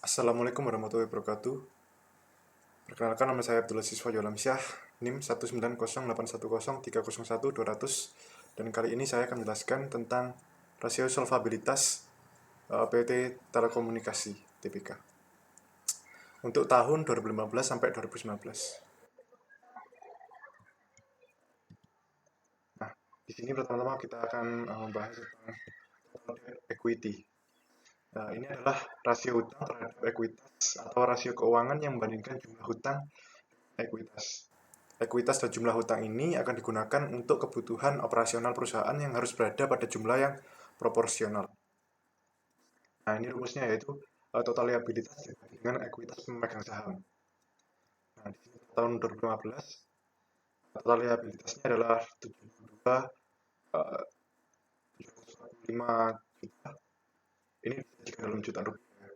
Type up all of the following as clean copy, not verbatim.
Assalamualaikum warahmatullahi wabarakatuh. Perkenalkan, nama saya Abdullah Siswa Yolamsyah, NIM 190010301-200. Dan kali ini saya akan menjelaskan tentang rasio solvabilitas PT Telekomunikasi (TPK) untuk tahun 2015 sampai 2019. Nah, di sini pertama-tama kita akan membahas tentang equity. Nah, ini adalah rasio hutang terhadap ekuitas atau rasio keuangan yang membandingkan jumlah hutang ekuitas. Ekuitas dan jumlah hutang ini akan digunakan untuk kebutuhan operasional perusahaan yang harus berada pada jumlah yang proporsional. Nah, ini rumusnya yaitu total liabilitas dengan ekuitas pemegang saham. Nah, di sini tahun 2015 total liabilitasnya adalah 72,5 juta. Ini jika dalam juta rupiah.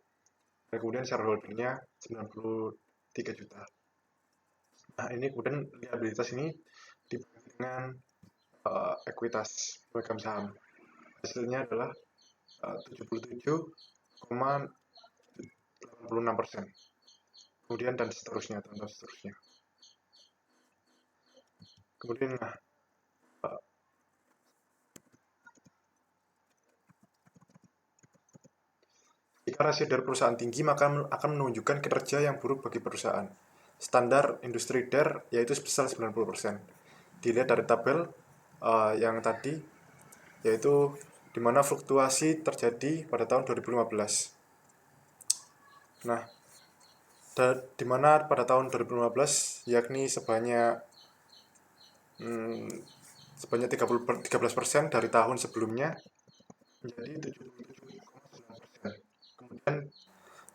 Dan kemudian shareholdernya 93 juta. Nah, ini kemudian liabilitas ini dibagi dengan ekuitas pemegang saham. Hasilnya adalah 77,86%. Kemudian dan seterusnya. Kemudian jika rasio dari perusahaan tinggi, maka akan menunjukkan kinerja yang buruk bagi perusahaan. Standar industri DAR yaitu sebesar 90%. Dilihat dari tabel yang tadi, yaitu di mana fluktuasi terjadi pada tahun 2015. Nah, di mana pada tahun 2015 yakni sebanyak 13% dari tahun sebelumnya menjadi 77,9%. Kemudian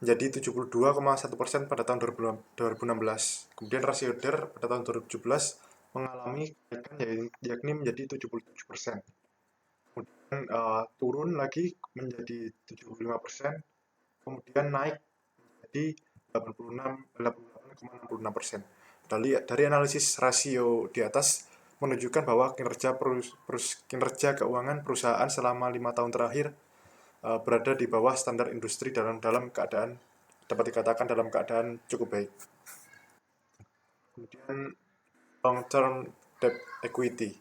menjadi 72,1% pada tahun 2016. Kemudian rasio DAR pada tahun 2017 mengalami kenaikan yakni menjadi 77%. Kemudian turun lagi menjadi 75%. Kemudian naik menjadi 86,66%. Dari analisis rasio di atas menunjukkan bahwa kinerja keuangan perusahaan selama 5 tahun terakhir berada di bawah standar industri dalam keadaan dapat dikatakan dalam keadaan cukup baik. Kemudian long term debt equity.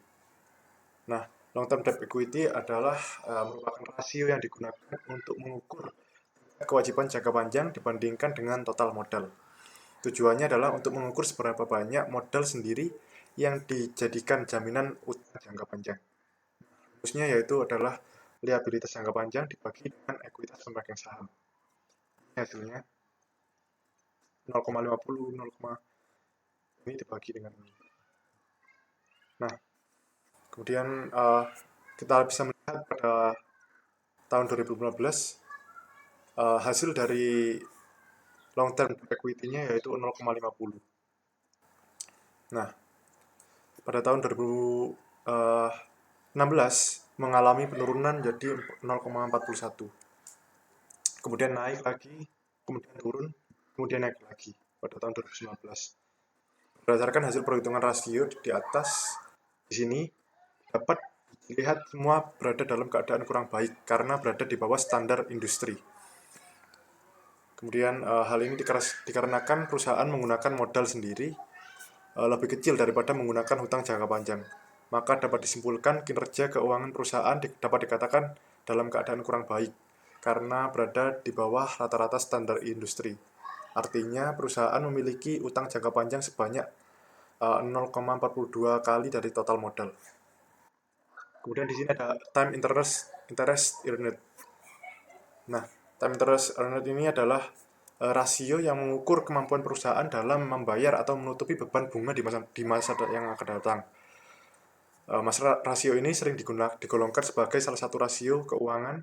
Nah, long term debt equity adalah merupakan rasio yang digunakan untuk mengukur kewajiban jangka panjang dibandingkan dengan total modal. Tujuannya adalah untuk mengukur seberapa banyak modal sendiri yang dijadikan jaminan utang jangka panjang. Rumusnya yaitu adalah liabilitas jangka panjang dibagi dengan ekuitas pemegang saham. Hasilnya 0,50 ini dibagi dengan ini. Nah, kemudian kita bisa melihat pada tahun 2015 hasil dari long term equity-nya yaitu 0,50. Nah, pada tahun 2016 mengalami penurunan jadi 0,41. Kemudian naik lagi, kemudian turun, kemudian naik lagi pada tahun 2019. Berdasarkan hasil perhitungan rasio di atas, di sini dapat dilihat semua berada dalam keadaan kurang baik karena berada di bawah standar industri. Kemudian hal ini dikarenakan perusahaan menggunakan modal sendiri lebih kecil daripada menggunakan hutang jangka panjang. Maka dapat disimpulkan kinerja keuangan perusahaan dapat dikatakan dalam keadaan kurang baik karena berada di bawah rata-rata standar industri. Artinya perusahaan memiliki utang jangka panjang sebanyak 0,42 kali dari total modal. Kemudian di sini ada time interest earned. Nah, time interest earned ini adalah rasio yang mengukur kemampuan perusahaan dalam membayar atau menutupi beban bunga di masa yang akan datang. Rasio ini sering digolongkan sebagai salah satu rasio keuangan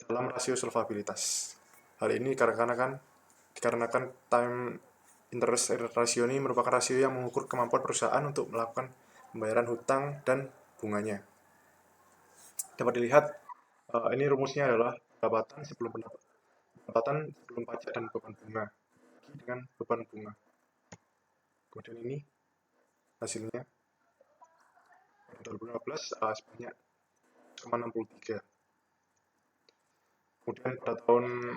dalam rasio solvabilitas. Hal ini dikarenakan time interest ratio ini merupakan rasio yang mengukur kemampuan perusahaan untuk melakukan pembayaran hutang dan bunganya. Dapat dilihat ini rumusnya adalah pendapatan sebelum pajak dan beban bunga dengan beban bunga. Kemudian ini hasilnya 2015 sebanyak 1,63. Kemudian pada tahun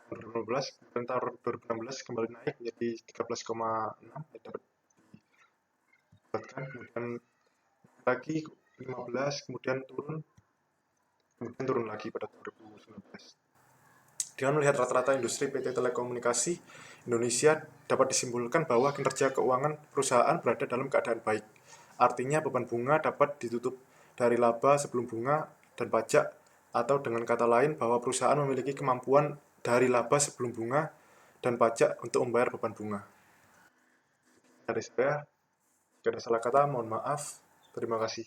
tahun 2015, kemudian tahun 2016 kembali naik menjadi 13,6 ya, dapat didapatkan, kemudian lagi 15, kemudian turun lagi pada tahun 2019. Dengan melihat rata-rata industri PT Telekomunikasi Indonesia, dapat disimpulkan bahwa kinerja keuangan perusahaan berada dalam keadaan baik. Artinya beban bunga dapat ditutup dari laba sebelum bunga dan pajak, atau dengan kata lain bahwa perusahaan memiliki kemampuan dari laba sebelum bunga dan pajak untuk membayar beban bunga. Dari saya, jika ada salah kata, mohon maaf. Terima kasih.